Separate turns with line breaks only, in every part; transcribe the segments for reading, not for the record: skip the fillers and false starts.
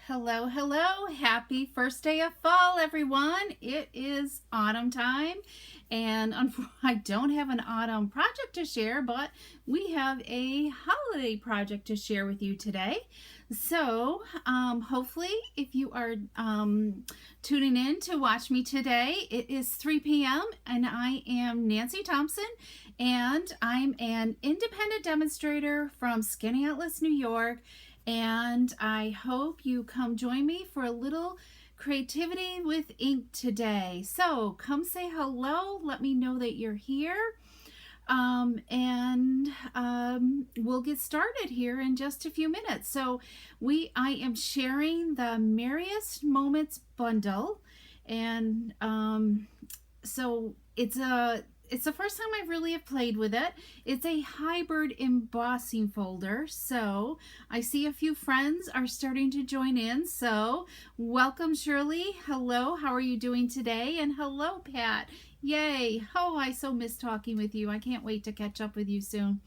Hello, hello. Happy first day of fall, everyone. It is autumn time, and I don't have an autumn project to share, but we have a holiday project to share with you today. So, hopefully, if you are tuning in to watch me today, it is 3 p.m., and I am Nancy Thompson, and I'm an independent demonstrator from Skaneateles, New York. And I hope you come join me for a little creativity with ink today. So come say hello. Let me know that you're here. We'll get started here in just a few minutes. So I am sharing the Merriest Moments Bundle. And so it's the first time I really have played with it. It's a hybrid embossing folder. So I see a few friends are starting to join in. So welcome, Shirley. Hello, how are you doing today? And hello, Pat. Yay. Oh, I so miss talking with you. I can't wait to catch up with you soon.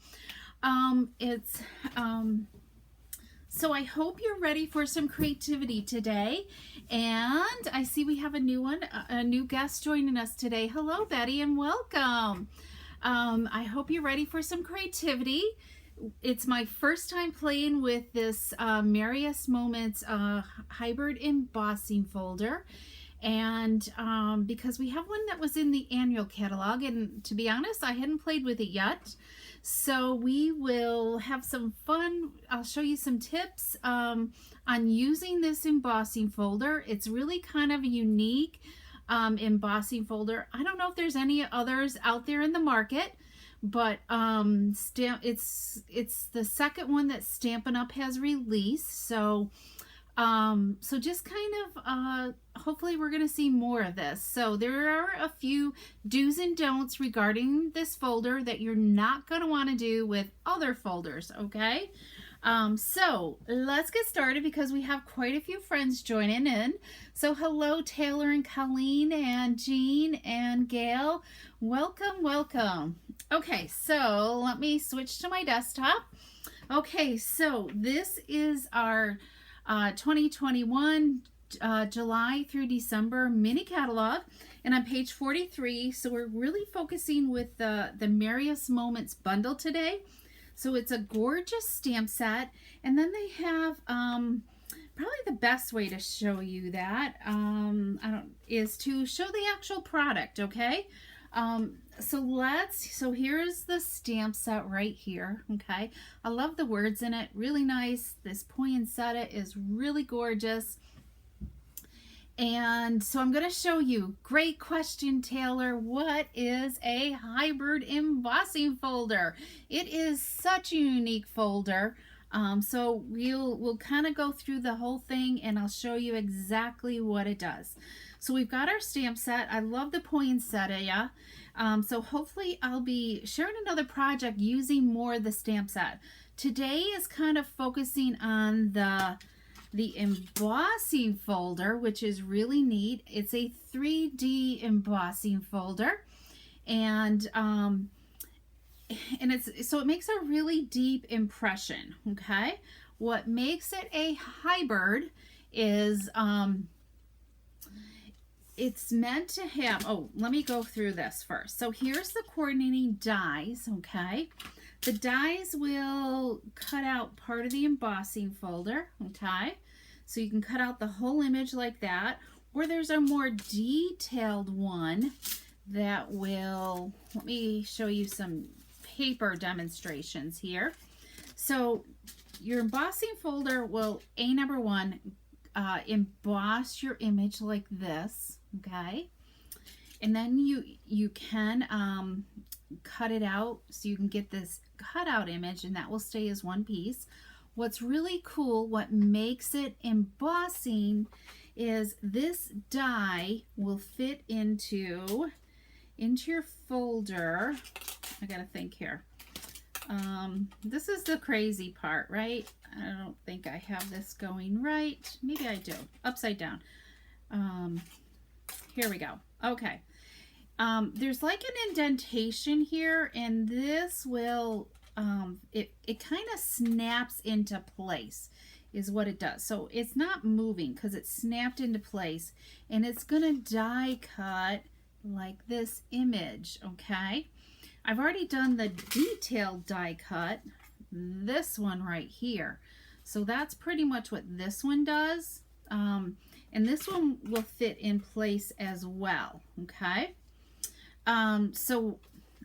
So I hope you're ready for some creativity today. And I see we have a new guest joining us today. Hello, Betty, and welcome. I hope you're ready for some creativity. It's my first time playing with this Merriest Moments hybrid embossing folder. And because we have one that was in the annual catalog, and to be honest, I hadn't played with it yet. So we will have some fun. I'll show you some tips on using this embossing folder. It's really kind of a unique embossing folder. I don't know if there's any others out there in the market, but it's the second one that Stampin' Up! Has released. So just kind of hopefully we're going to see more of this. So there are a few do's and don'ts regarding this folder that you're not going to want to do with other folders, okay? So let's get started because we have quite a few friends joining in. So hello, Taylor and Colleen and Jean and Gail. Welcome, welcome. Okay, so let me switch to my desktop. Okay, so this is our 2021 July through December mini catalog, and on page 43. So we're really focusing with the Merriest Moments Bundle today. So it's a gorgeous stamp set, and then they have probably the best way to show you that is to show the actual product. Okay, so here's the stamp set right here. Okay, I love the words in it, really nice. This poinsettia is really gorgeous. And so I'm going to show you. Great question, Taylor. What is a hybrid embossing folder? It is such a unique folder. So we'll kind of go through the whole thing, and I'll show you exactly what it does. So we've got our stamp set. I love the poinsettia. So hopefully I'll be sharing another project using more of the stamp set. Today is kind of focusing on the embossing folder, which is really neat. It's a 3D embossing folder, and it makes a really deep impression. Okay, what makes it a hybrid is it's meant to have, let me go through this first. So here's the coordinating dies. Okay, the dies will cut out part of the embossing folder. Okay, so you can cut out the whole image like that, or there's a more detailed one that will, let me show you some paper demonstrations here. So your embossing folder will, number one, emboss your image like this. Okay, and then you can cut it out so you can get this cutout image, and that will stay as one piece. What's really cool, what makes it embossing, is this die will fit into your folder. I gotta think here. This is the crazy part, right? I don't think I have this going right. Maybe I do. Upside down. Here we go. Okay. There's like an indentation here, and this will it kind of snaps into place is what it does. So it's not moving because it's snapped into place, and it's gonna die cut like this image, okay? I've already done the detailed die cut, this one right here. So that's pretty much what this one does. And this one will fit in place as well, okay? So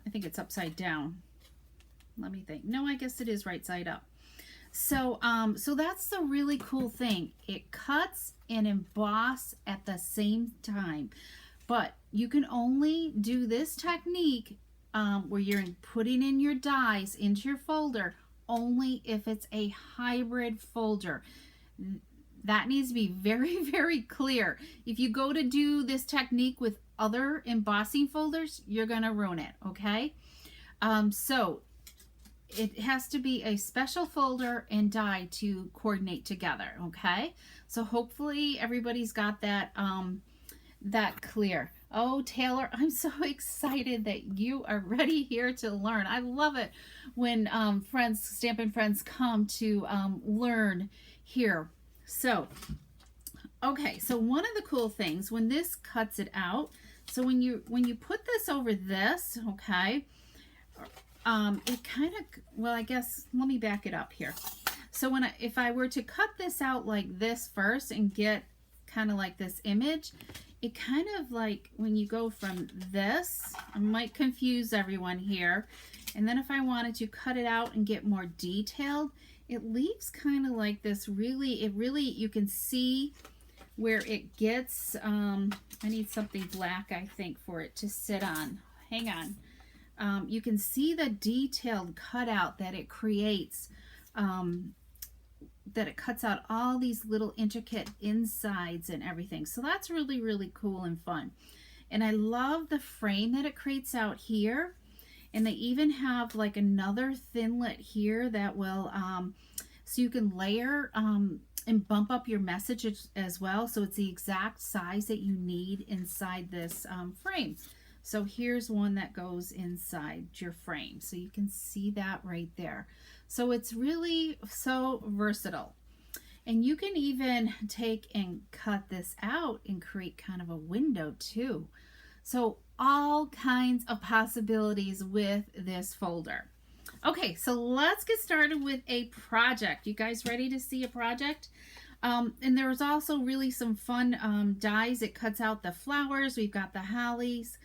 I think it's upside down. Let me think. No, I guess it is right side up. So, so that's the really cool thing. It cuts and emboss at the same time. But you can only do this technique where you're putting in your dies into your folder only if it's a hybrid folder. That needs to be very, very clear. If you go to do this technique with other embossing folders, you're going to ruin it, okay? So it has to be a special folder and die to coordinate together, okay? So hopefully everybody's got that that clear. Oh, Taylor, I'm so excited that you are ready here to learn. I love it when friends, Stampin' Friends, come to learn here. So, okay, so one of the cool things when this cuts it out, so when you put this over this, okay, it kind of, well, I guess, let me back it up here. So if I were to cut this out like this first and get kind of like this image, it kind of like when you go from this, I might confuse everyone here. And then if I wanted to cut it out and get more detailed, it leaves kind of like this really, you can see where it gets, I need something black, I think, for it to sit on. Hang on. You can see the detailed cutout that it creates, that it cuts out all these little intricate insides and everything. So that's really, really cool and fun. And I love the frame that it creates out here. And they even have like another thinlet here that will, so you can layer and bump up your message as well. So it's the exact size that you need inside this frame. So here's one that goes inside your frame. So you can see that right there. So it's really so versatile. And you can even take and cut this out and create kind of a window too. So all kinds of possibilities with this folder. Okay, so let's get started with a project. You guys ready to see a project? And there's also really some fun dies. It cuts out the flowers. We've got the hollies,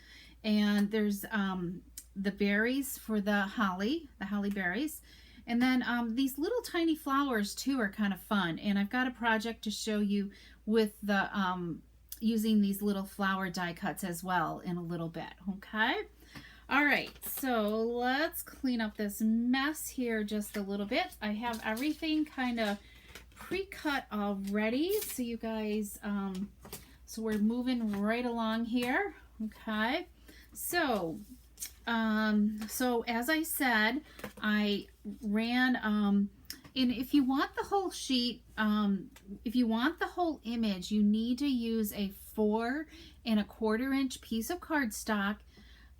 and there's the berries for the holly berries. And then these little tiny flowers too are kind of fun. And I've got a project to show you with the using these little flower die cuts as well in a little bit, okay? All right, so let's clean up this mess here just a little bit. I have everything kind of pre-cut already, so you guys, so we're moving right along here, okay? So, so as I said, I ran, and if you want the whole sheet, if you want the whole image, you need to use a 4 1/4 inch piece of cardstock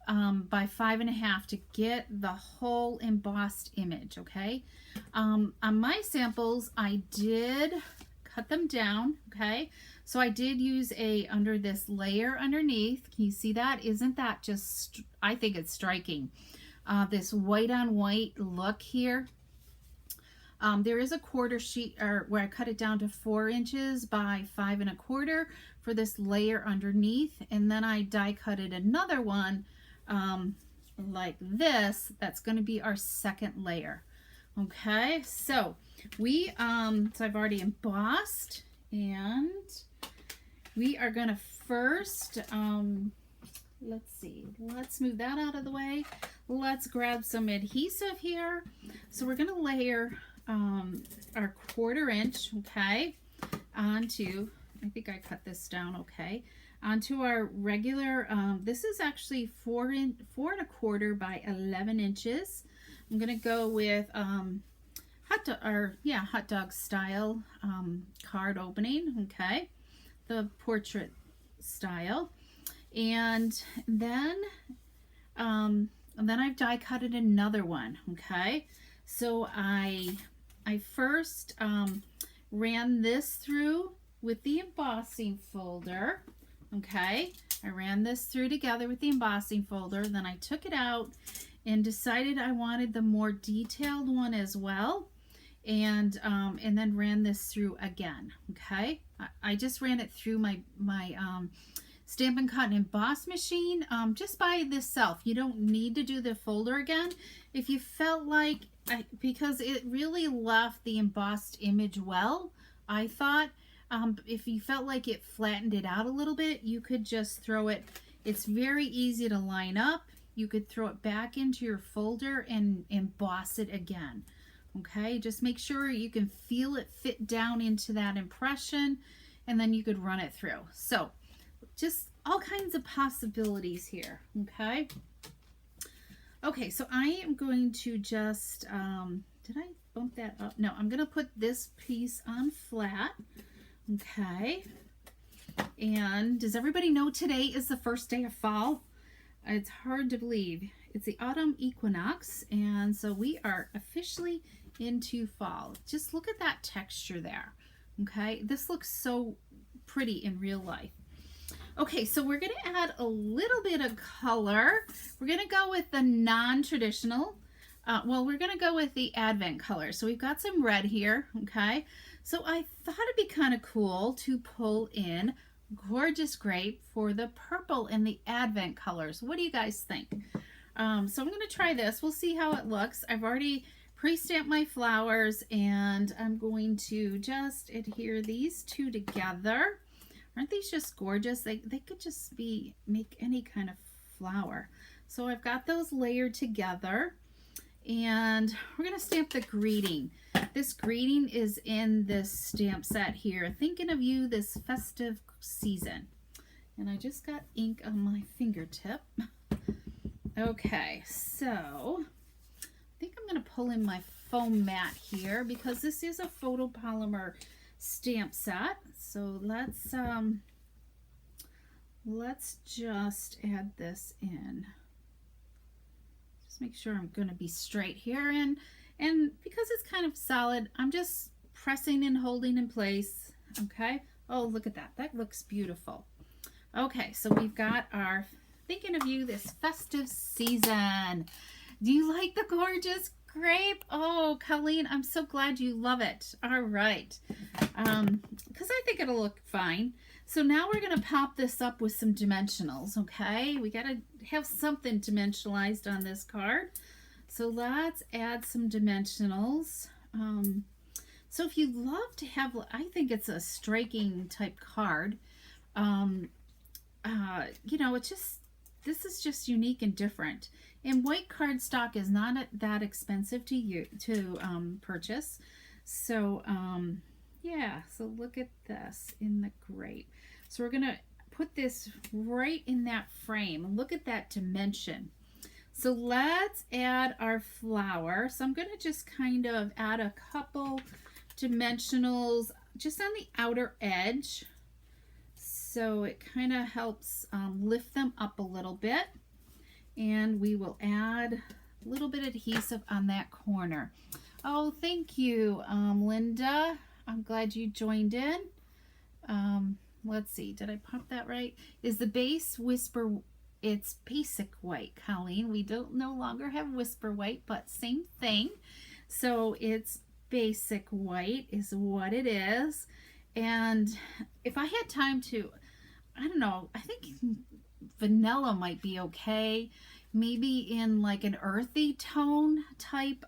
by 5 1/2 to get the whole embossed image, okay? On my samples, I did cut them down, okay? So I did use under this layer underneath. Can you see that? Isn't that just, I think it's striking. This white on white look here. There is a 1/4 sheet, or where I cut it down to 4 inches by 5 1/4 for this layer underneath. And then I die cutted another one like this. That's going to be our second layer. Okay, so so I've already embossed, and we are going to first, let's see, let's move that out of the way. Let's grab some adhesive here. So we're going to layer our 1/4 inch, okay, onto, I think I cut this down okay, onto our regular, this is actually 4 1/4 by 11 inches. I'm going to go with hot dog style card opening, okay, the portrait style. And then I've die cutted another one, okay. So I first ran this through with the embossing folder. Okay, I ran this through together with the embossing folder. Then I took it out and decided I wanted the more detailed one as well. And then ran this through again. Okay, I just ran it through my Stampin' Cut and Emboss machine just by itself. You don't need to do the folder again. If you felt like, because it really left the embossed image well, I thought, if you felt like it flattened it out a little bit, you could just throw it. It's very easy to line up. You could throw it back into your folder and emboss it again. Okay, just make sure you can feel it fit down into that impression, and then you could run it through. So just all kinds of possibilities here. Okay. Okay, so I am going to just, did I bump that up? No, I'm going to put this piece on flat. Okay. And does everybody know today is the first day of fall? It's hard to believe. It's the autumn equinox, and so we are officially into fall. Just look at that texture there. Okay, this looks so pretty in real life. Okay, so we're going to add a little bit of color. We're going to go with the non-traditional. Well, we're going to go with the Advent color. So we've got some red here. Okay, so I thought it'd be kind of cool to pull in Gorgeous Grape for the purple and the Advent colors. What do you guys think? So I'm going to try this. We'll see how it looks. I've already pre-stamped my flowers, and I'm going to just adhere these two together. Aren't these just gorgeous? They could just make any kind of flower. So I've got those layered together, and we're going to stamp the greeting. This greeting is in this stamp set here, Thinking of You This Festive Season. And I just got ink on my fingertip. Okay, so I think I'm going to pull in my foam mat here because this is a photopolymer stamp set. So let's just add this in. Just make sure I'm going to be straight here, and because it's kind of solid, I'm just pressing and holding in place. Okay. Oh, look at that. That looks beautiful. Okay, so we've got our Thinking of You This Festive Season. Do you like the Gorgeous Grape? Oh, Colleen, I'm so glad you love it. All right. Because I think it'll look fine. So now we're going to pop this up with some dimensionals, okay? We got to have something dimensionalized on this card. So let's add some dimensionals. So if you'd love to have, I think it's a striking type card. You know, it's just, this is just unique and different. And white cardstock is not that expensive to purchase. So yeah, so look at this in the grape. So we're gonna put this right in that frame. Look at that dimension. So let's add our flower. So I'm gonna just kind of add a couple dimensionals just on the outer edge. So it kind of helps lift them up a little bit. And we will add a little bit of adhesive on that corner. Oh, thank you, Linda. I'm glad you joined in. Let's see, did I pop that right? Is the base Whisper, it's basic white, Colleen. We don't no longer have Whisper white, but same thing. So it's basic white is what it is. And if I had time to, I don't know, I think vanilla might be okay. Maybe in like an earthy tone type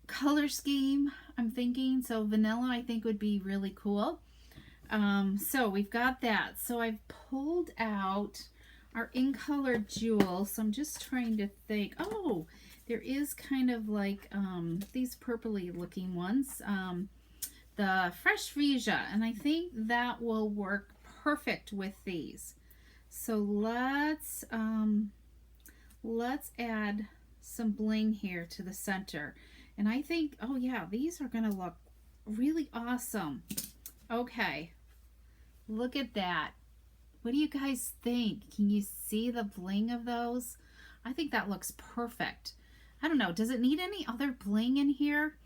color scheme, I'm thinking. So vanilla I think would be really cool. So we've got that. So I've pulled out our in color jewel. So I'm just trying to think. Oh, there is kind of like these purpley looking ones. The Fresh Freesia, and I think that will work perfect with these. So let's add some bling here to the center. And I think, oh yeah, these are gonna look really awesome. Okay, look at that. What do you guys think? Can you see the bling of those? I think that looks perfect. I don't know, does it need any other bling in here?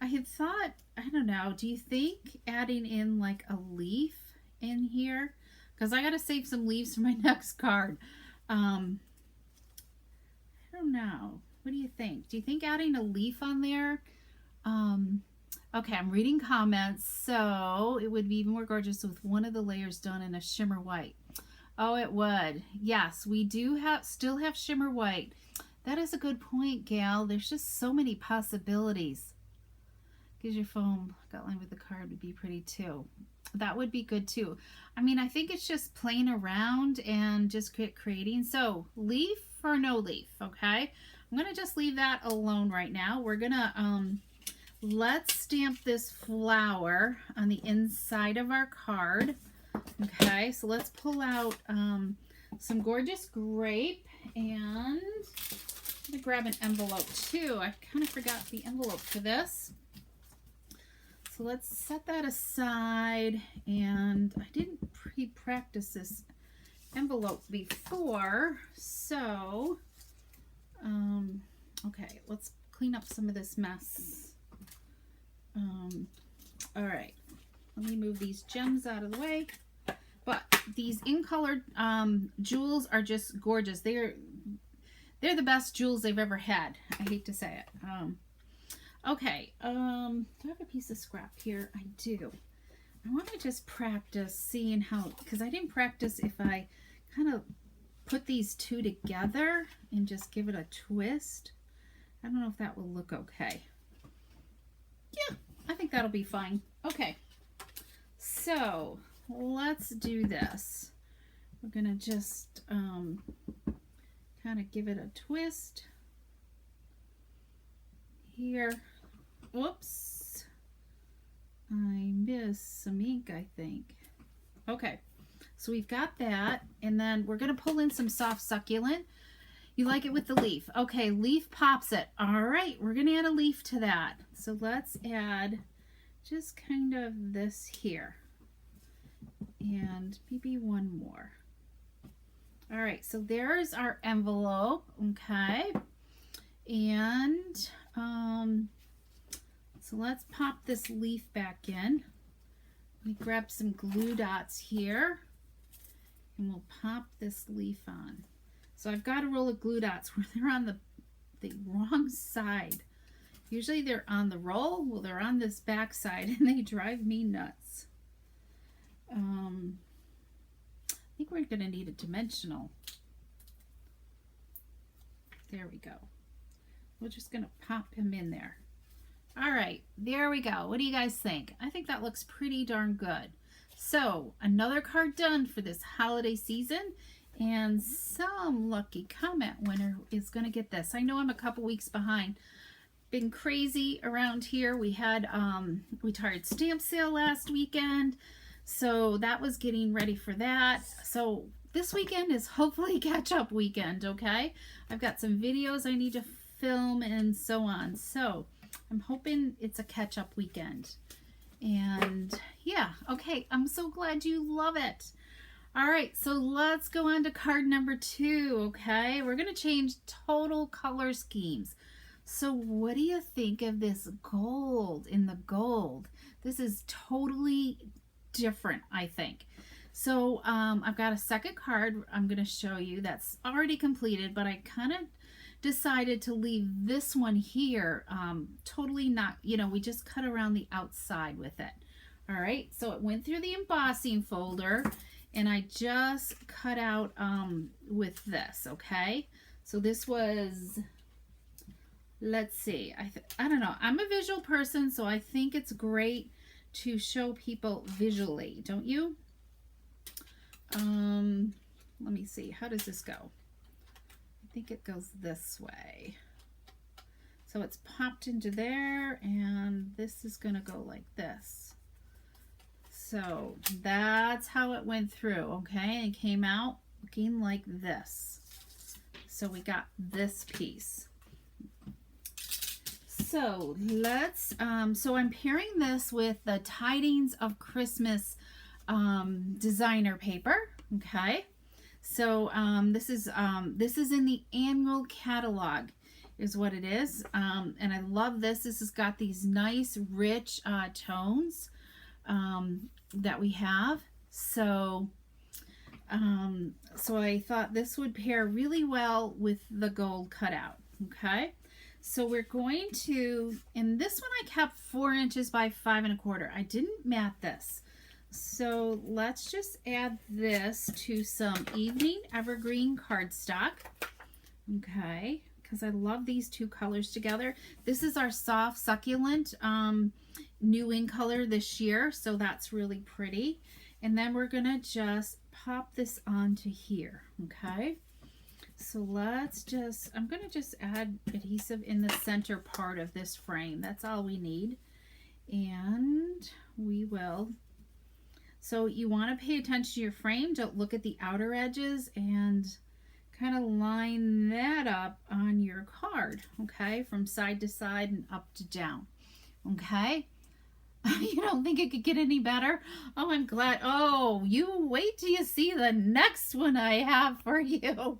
I had thought, I don't know, do you think adding in like a leaf in here? Because I got to save some leaves for my next card. I don't know. What do you think? Do you think adding a leaf on there? Okay, I'm reading comments. So it would be even more gorgeous with one of the layers done in a shimmer white. Oh, it would. Yes, we do still have shimmer white. That is a good point, Gail. There's just so many possibilities. Because your foam outline with the card would be pretty too. That would be good too. I mean, I think it's just playing around and just creating. So leaf or no leaf, okay? I'm going to just leave that alone right now. We're going to, let's stamp this flower on the inside of our card. Okay, so let's pull out some gorgeous grape, and I'm going to grab an envelope too. I kind of forgot the envelope for this. So let's set that aside, and I didn't pre-practice this envelope before, so okay, let's clean up some of this mess. All right, let me move these gems out of the way. But these in-colored jewels are just gorgeous. They're the best jewels they've ever had. I hate to say it. Okay, do I have a piece of scrap here? I do. I want to just practice seeing how, because I didn't practice if I kind of put these two together and just give it a twist. I don't know if that will look okay. Yeah, I think that'll be fine. Okay, so let's do this. We're going to just kind of give it a twist here. Whoops, I missed some ink, I think. Okay, so we've got that, and then we're going to pull in some soft succulent. You like it with the leaf. Okay, leaf pops it. All right, we're going to add a leaf to that. So let's add just kind of this here, and maybe one more. All right, so there's our envelope. Okay, and so let's pop this leaf back in. Let me grab some glue dots here, and we'll pop this leaf on. So I've got a roll of glue dots where they're on the wrong side. Usually they're on the roll, well, they're on this back side, and they drive me nuts. I think we're going to need a dimensional. There we go. We're just going to pop him in there. All right, there we go. What do you guys think? I think that looks pretty darn good. So another card done for this holiday season, and some lucky comment winner is going to get this. I know I'm a couple weeks behind. Been crazy around here. We had retired stamp sale last weekend, so that was getting ready for that. So this weekend is hopefully catch-up weekend, okay? I've got some videos I need to film and so on. So I'm hoping it's a catch-up weekend. And yeah, okay, I'm so glad you love it. All right, so let's go on to card number 2, okay? We're going to change total color schemes. So what do you think of this gold in the gold? This is totally different, I think. So I've got a second card I'm going to show you that's already completed, but I kind of decided to leave this one here totally not, you know, we just cut around the outside with it. All right, so it went through the embossing folder, and I just cut out with this, okay? So this was, let's see, I don't know. I'm a visual person, so I think it's great to show people visually, don't you? Let me see. How does this go? I think it goes this way. So it's popped into there, and this is going to go like this. So that's how it went through, okay? And it came out looking like this. So we got this piece. So let's, so I'm pairing this with the Tidings of Christmas designer paper, okay? So this is in the annual catalog. is what it is. And I love this. This has got these nice rich tones that we have. So so I thought this would pair really well with the gold cutout. Okay, so we're going to, in this one I kept 4 inches by 5 1/4. I didn't mat this. So let's just add this to some evening evergreen cardstock. Okay, because I love these two colors together. This is our soft succulent new in color this year, so that's really pretty. And then we're gonna just pop this onto here. Okay, so let's just, I'm gonna just add adhesive in the center part of this frame. That's all we need. And we will, so you want to pay attention to your frame. Don't look at the outer edges, and kind of line that up on your card, okay, from side to side and up to down. Okay. You don't think it could get any better? Oh, I'm glad. Oh, you wait till you see the next one I have for you.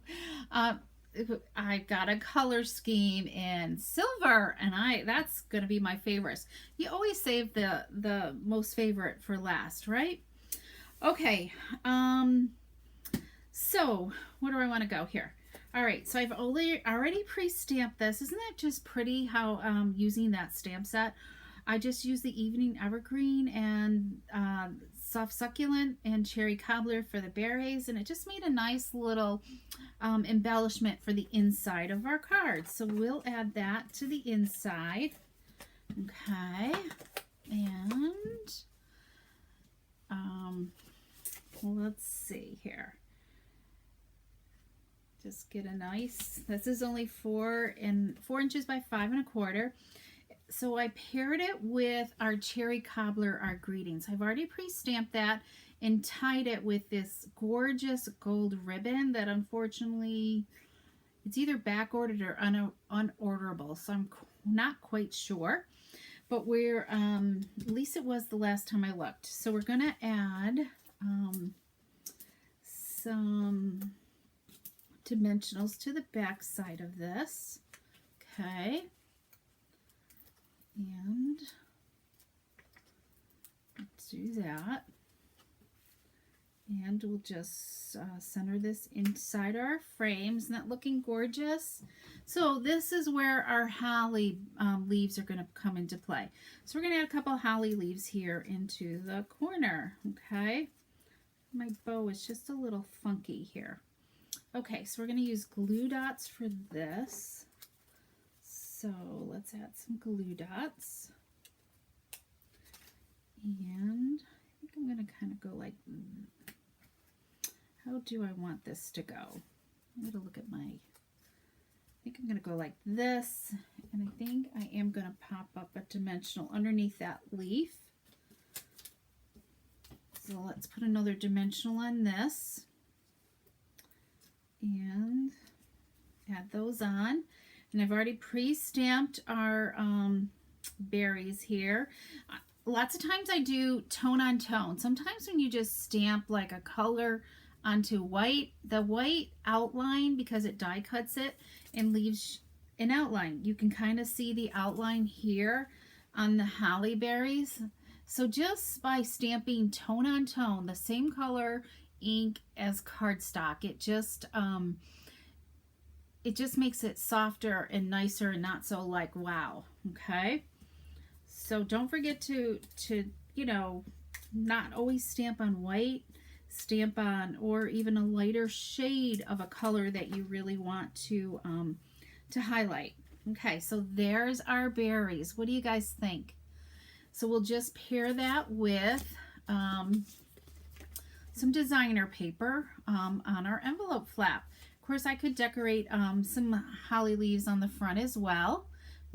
I've got a color scheme in silver, and that's going to be my favorites. You always save the most favorite for last, right? Okay. So where do I want to go here? All right, so I've already pre-stamped this. Isn't that just pretty how using that stamp set? I just used the evening evergreen and soft succulent and cherry cobbler for the berries, and it just made a nice little embellishment for the inside of our card. So we'll add that to the inside. Okay, and let's see here. Just get a nice, this is only 4 inches by 5 1/4. So I paired it with our cherry cobbler, our greetings. I've already pre-stamped that and tied it with this gorgeous gold ribbon that unfortunately it's either back ordered or unorderable. So I'm not quite sure, but we're, at least it was the last time I looked. So we're going to add some dimensionals to the back side of this. Okay. And do that. And we'll just center this inside our frame. Isn't that looking gorgeous? So this is where our holly leaves are going to come into play. So we're going to add a couple holly leaves here into the corner. Okay. My bow is just a little funky here. Okay, so we're going to use glue dots for this. So let's add some glue dots. And I think I'm going to kind of go like, how do I want this to go? I'm going to look at I think I'm going to go like this. And I think I am going to pop up a dimensional underneath that leaf. So let's put another dimensional on this. And add those on. And I've already pre-stamped our berries here. Lots of times I do tone on tone. Sometimes when you just stamp like a color onto white, the white outline, because it die cuts it and leaves an outline. You can kind of see the outline here on the holly berries. So just by stamping tone on tone, the same color ink as cardstock, it just makes it softer and nicer and not so like wow. Okay, so don't forget to you know, not always stamp on white, stamp on or even a lighter shade of a color that you really want to highlight. Okay, so there's our berries. What do you guys think? So we'll just pair that with some designer paper on our envelope flap. Of course, I could decorate some holly leaves on the front as well.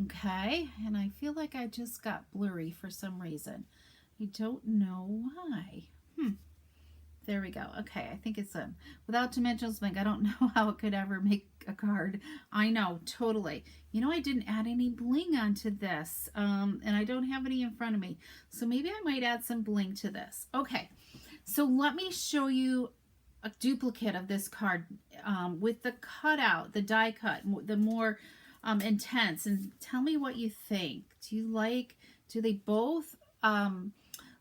Okay, and I feel like I just got blurry for some reason. I don't know why. There we go. Okay, I think it's without dimensionals blank. I don't know how it could ever make a card. I know, totally. You know, I didn't add any bling onto this, and I don't have any in front of me. So maybe I might add some bling to this. Okay, so let me show you a duplicate of this card with the cutout, the die cut, the more intense, and tell me what you think. Do they both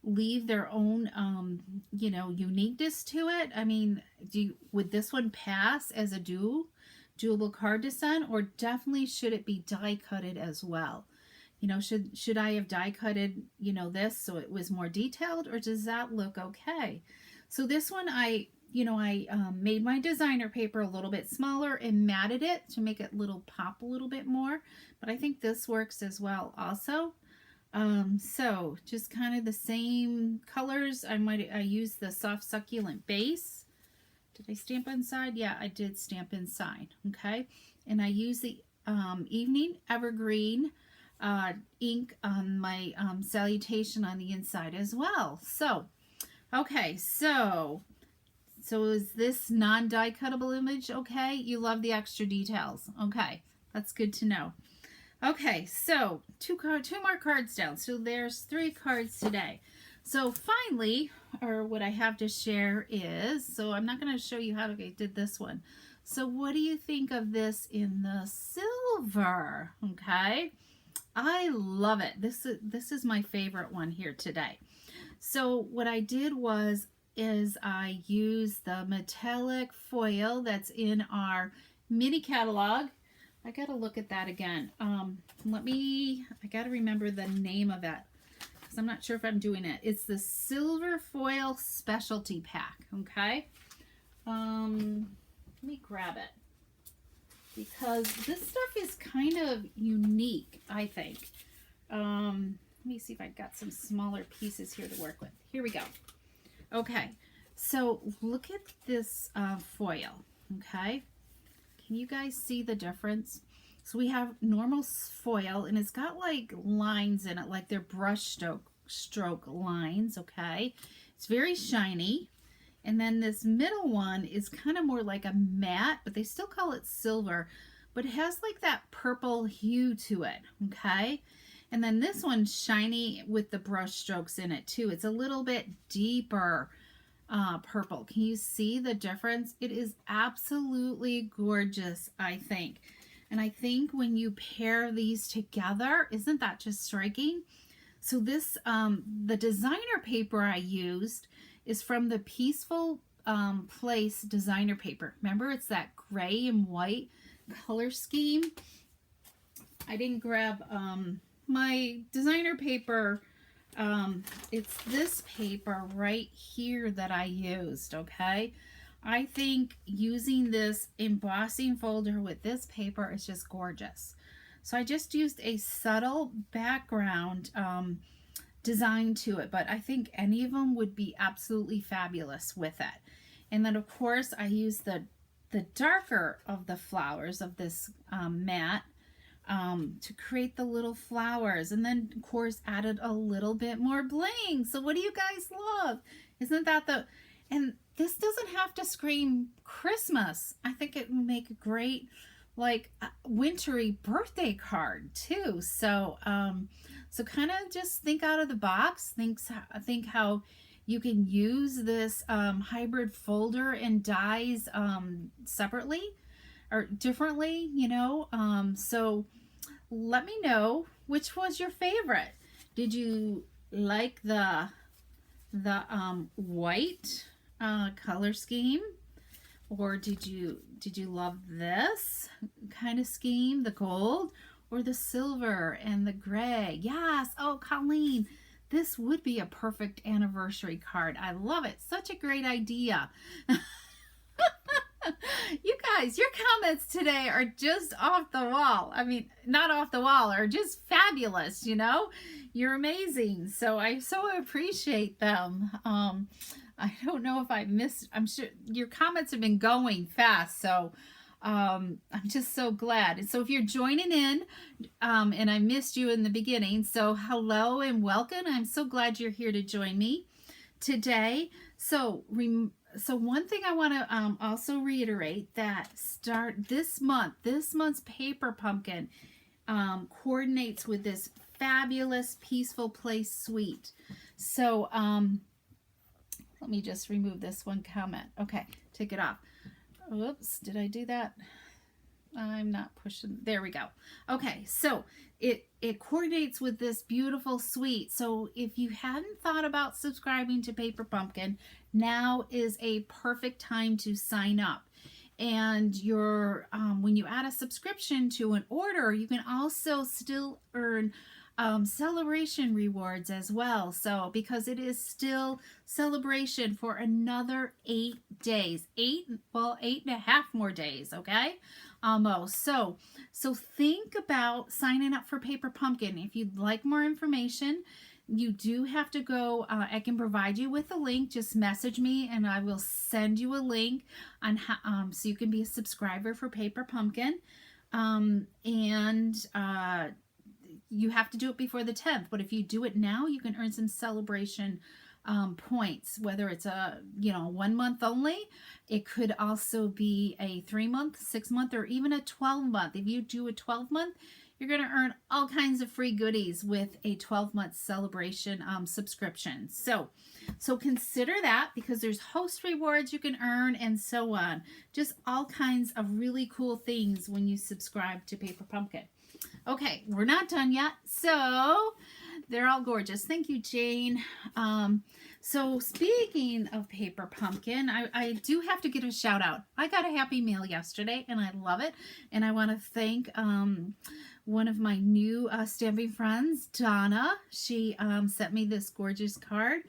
leave their own, you know, uniqueness to it? I mean, would this one pass as a doable card to send, or definitely should it be die cutted as well? You know, should I have die cutted, you know, this so it was more detailed, or does that look okay? So this one, I made my designer paper a little bit smaller and matted it to make it little pop a little bit more, but I think this works as well also. So just kind of the same colors. I used the soft succulent base. Did I stamp inside? Yeah, I did stamp inside. Okay. And I use the evening evergreen ink on my salutation on the inside as well. So, okay. So is this non-die cuttable image okay? You love the extra details. Okay. That's good to know. Okay, so two more cards down. So there's 3 cards today. So finally, or what I have to share is, so I'm not going to show you how I did this one. So what do you think of this in the silver? Okay, I love it. This is my favorite one here today. So what I did is I used the metallic foil that's in our mini catalog. I got to look at that again. I got to remember the name of that because I'm not sure if I'm doing it. It's the Silver Foil Specialty Pack, okay? Let me grab it because this stuff is kind of unique, I think. Let me see if I've got some smaller pieces here to work with. Here we go. Okay, so look at this foil, okay? Can you guys see the difference? So we have normal foil, and it's got like lines in it, like they're brush stroke lines, okay? It's very shiny. And then this middle one is kind of more like a matte, but they still call it silver, but it has like that purple hue to it, okay? And then this one's shiny with the brush strokes in it too. It's a little bit deeper purple. Can you see the difference? It is absolutely gorgeous, I think. And I think when you pair these together, isn't that just striking? So this, the designer paper I used is from the Peaceful Place designer paper. Remember, it's that gray and white color scheme. I didn't grab my designer paper. It's this paper right here that I used, okay? I think using this embossing folder with this paper is just gorgeous. So I just used a subtle background design to it, but I think any of them would be absolutely fabulous with it. And then of course I used the darker of the flowers of this matte to create the little flowers, and then of course added a little bit more bling. So what do you guys love? Isn't that and this doesn't have to scream Christmas. I think it would make a great like wintry birthday card too. So so kind of just think out of the box. Think how you can use this hybrid folder and dies separately or differently, you know. So let me know which was your favorite. Did you like the white color scheme, or did you love this kind of scheme, the gold, or the silver and the gray? Yes. Oh, Colleen, this would be a perfect anniversary card. I love it. Such a great idea. You guys, your comments today are just off the wall. I mean, not off the wall, are just fabulous, you know? You're amazing. So I so appreciate them. I don't know if I missed, I'm sure your comments have been going fast, so I'm just so glad. And so if you're joining in, and I missed you in the beginning, so hello and welcome. I'm so glad you're here to join me today. So one thing I want to also reiterate, that this month's paper pumpkin coordinates with this fabulous Peaceful Place suite. So let me just remove this one comment. Okay, take it off. Oops, did I do that? I'm not pushing. There we go. Okay, so it coordinates with this beautiful suite. So if you hadn't thought about subscribing to Paper Pumpkin, now is a perfect time to sign up. And your when you add a subscription to an order, you can also still earn celebration rewards as well. So because it is still celebration for another 8 days, 8.5 more days, okay, almost. So think about signing up for Paper Pumpkin. If you'd like more information, you do have to go. I can provide you with a link. Just message me and I will send you a link on how, so you can be a subscriber for Paper Pumpkin. You have to do it before the 10th, but if you do it now, you can earn some celebration points, whether it's a 1 month only. It could also be a 3-month, 6-month, or even a 12-month. If you do a 12-month, you're going to earn all kinds of free goodies with a 12-month celebration subscription. So consider that, because there's host rewards you can earn and so on. Just all kinds of really cool things when you subscribe to Paper Pumpkin. Okay, we're not done yet. So they're all gorgeous. Thank you, Jane. So speaking of Paper Pumpkin, I do have to give a shout out. I got a happy mail yesterday and I love it. And I want to thank one of my new stamping friends, Donna. She sent me this gorgeous card.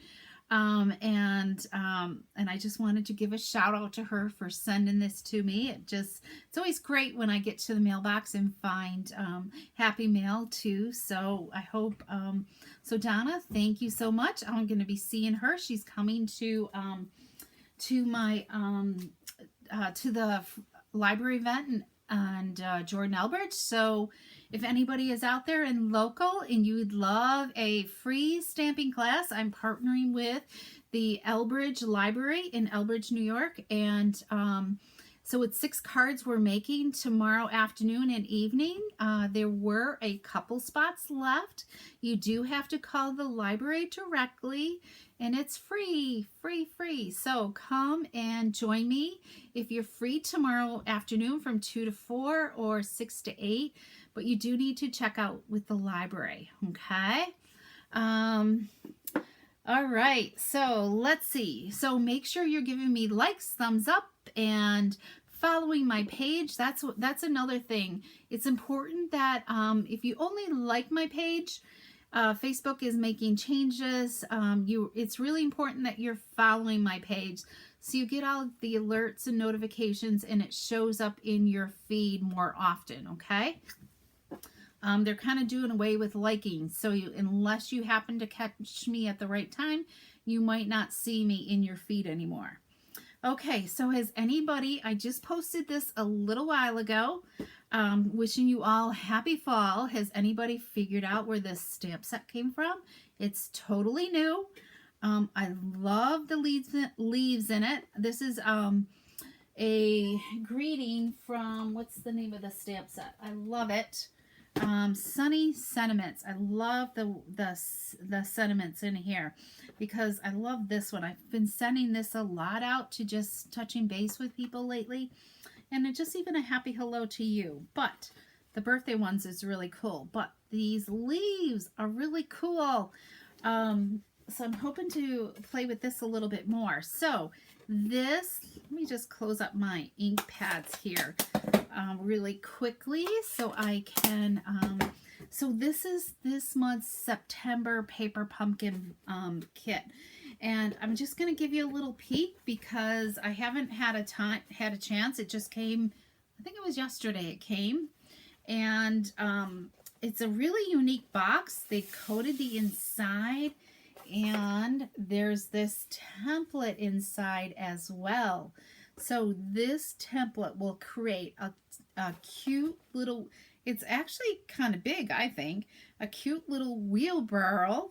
And I just wanted to give a shout out to her for sending this to me. It's always great when I get to the mailbox and find happy mail too. So I hope so Donna, thank you so much. I'm going to be seeing her. She's coming to my to the library event and Jordan Elbridge. So if anybody is out there and local and you would love a free stamping class, I'm partnering with the Elbridge Library in Elbridge, New York. And so it's 6 cards we're making tomorrow afternoon and evening. There were a couple spots left. You do have to call the library directly, and it's free. So come and join me if you're free tomorrow afternoon from 2 to 4 or 6 to 8. But you do need to check out with the library, okay? All right, so let's see. So make sure you're giving me likes, thumbs up, and following my page. That's another thing. It's important that if you only like my page, Facebook is making changes. It's really important that you're following my page so you get all the alerts and notifications and it shows up in your feed more often, okay? They're kind of doing away with liking, so unless you happen to catch me at the right time, you might not see me in your feed anymore. Okay, so has anybody, I just posted this a little while ago, wishing you all happy fall. Has anybody figured out where this stamp set came from? It's totally new. I love the leaves in it. This is a greeting from, what's the name of the stamp set? I love it. Sunny Sentiments. I love the sentiments in here because I love this one. I've been sending this a lot out to just touching base with people lately, and it's just even a happy hello to you. But the birthday ones is really cool, but these leaves are really cool. So I'm hoping to play with this a little bit more. So this, let me just close up my ink pads here really quickly so I can, so this is this month's September Paper Pumpkin kit. And I'm just going to give you a little peek because I haven't had a chance. It just came, I think it was yesterday it came. And it's a really unique box. They coated the inside. And there's this template inside as well. So this template will create a cute little, it's actually kind of big, I think, a cute little wheelbarrow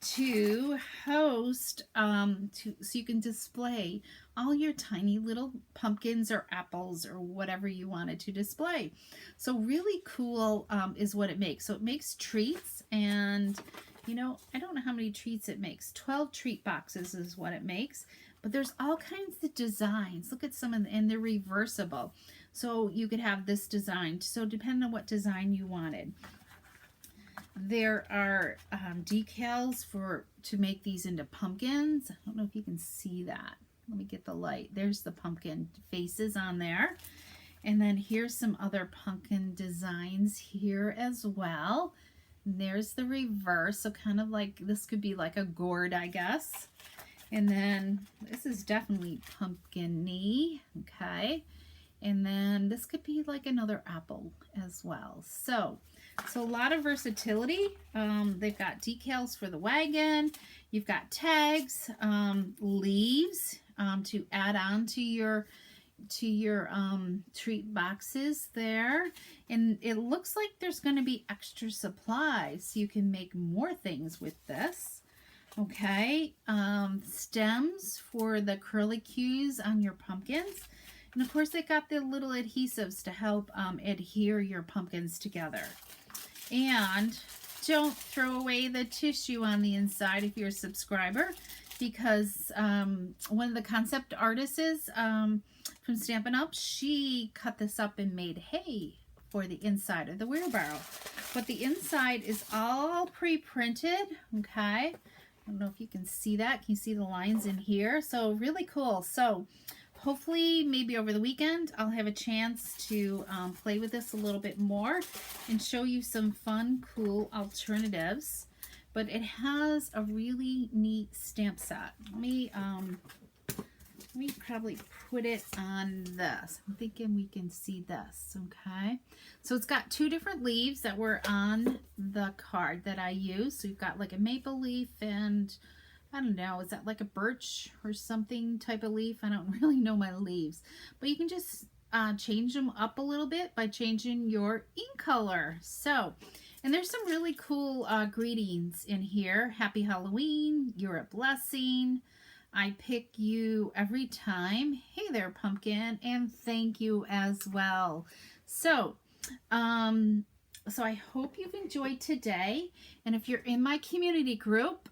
to host, so you can display all your tiny little pumpkins or apples or whatever you wanted to display. So really cool is what it makes. So it makes treats, and you know, I don't know how many treats it makes. 12 treat boxes is what it makes. But there's all kinds of designs. Look at some of them, and they're reversible. So you could have this design. So depending on what design you wanted. There are decals to make these into pumpkins. I don't know if you can see that. Let me get the light. There's the pumpkin faces on there. And then here's some other pumpkin designs here as well. And there's the reverse. So kind of like, this could be like a gourd, I guess. And then this is definitely pumpkin-y, okay? And then this could be like another apple as well. So a lot of versatility. They've got decals for the wagon. You've got tags, leaves to add on to your treat boxes there. And it looks like there's going to be extra supplies. You can make more things with this. Okay, stems for the curlicues on your pumpkins. And of course they got the little adhesives to help adhere your pumpkins together. And don't throw away the tissue on the inside if you're a subscriber, because one of the concept artists from Stampin' Up, she cut this up and made hay for the inside of the wheelbarrow. But the inside is all pre-printed, okay? I don't know if you can see that. Can you see the lines in here? So really cool. So hopefully maybe over the weekend I'll have a chance to play with this a little bit more and show you some fun, cool alternatives. But it has a really neat stamp set. Let me probably put it on this. I'm thinking we can see this, okay? So it's got two different leaves that were on the card that I used. So you've got like a maple leaf and, I don't know, is that like a birch or something type of leaf? I don't really know my leaves. But you can just change them up a little bit by changing your ink color. So, and there's some really cool greetings in here. Happy Halloween, you're a blessing. I pick you every time. Hey there, pumpkin, and thank you as well. So, so I hope you've enjoyed today. And if you're in my community group,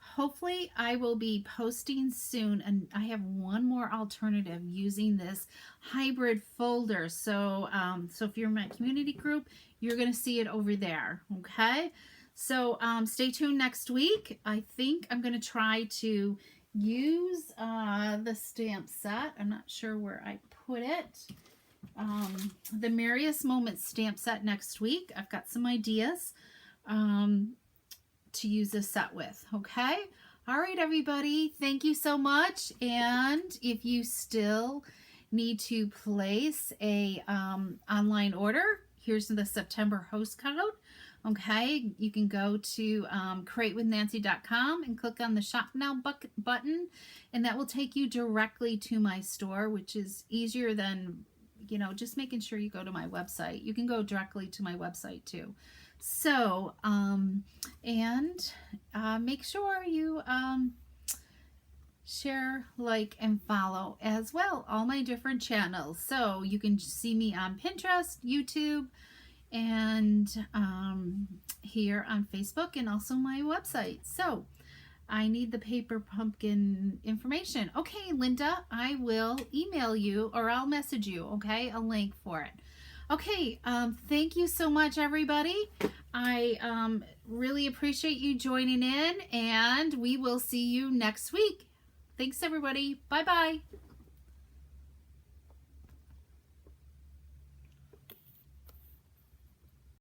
hopefully I will be posting soon. And I have one more alternative using this hybrid folder. So, so if you're in my community group, you're going to see it over there. Okay. So stay tuned next week. I think I'm going to try to use the stamp set. I'm not sure where I put it. The Merriest Moments stamp set next week. I've got some ideas to use this set with. Okay. All right, everybody. Thank you so much. And if you still need to place a online order, here's the September host code. Okay, you can go to createwithnancy.com and click on the Shop Now button, and that will take you directly to my store, which is easier than, you know, just making sure you go to my website. You can go directly to my website too. So, and make sure you share, like, and follow as well all my different channels. So you can see me on Pinterest, YouTube, and here on Facebook, and also my website. So I need the paper pumpkin information. Okay, Linda, I will email you, or I'll message you, okay, a link for it. Okay, thank you so much, everybody. I really appreciate you joining in, and we will see you next week. Thanks, everybody. Bye-bye.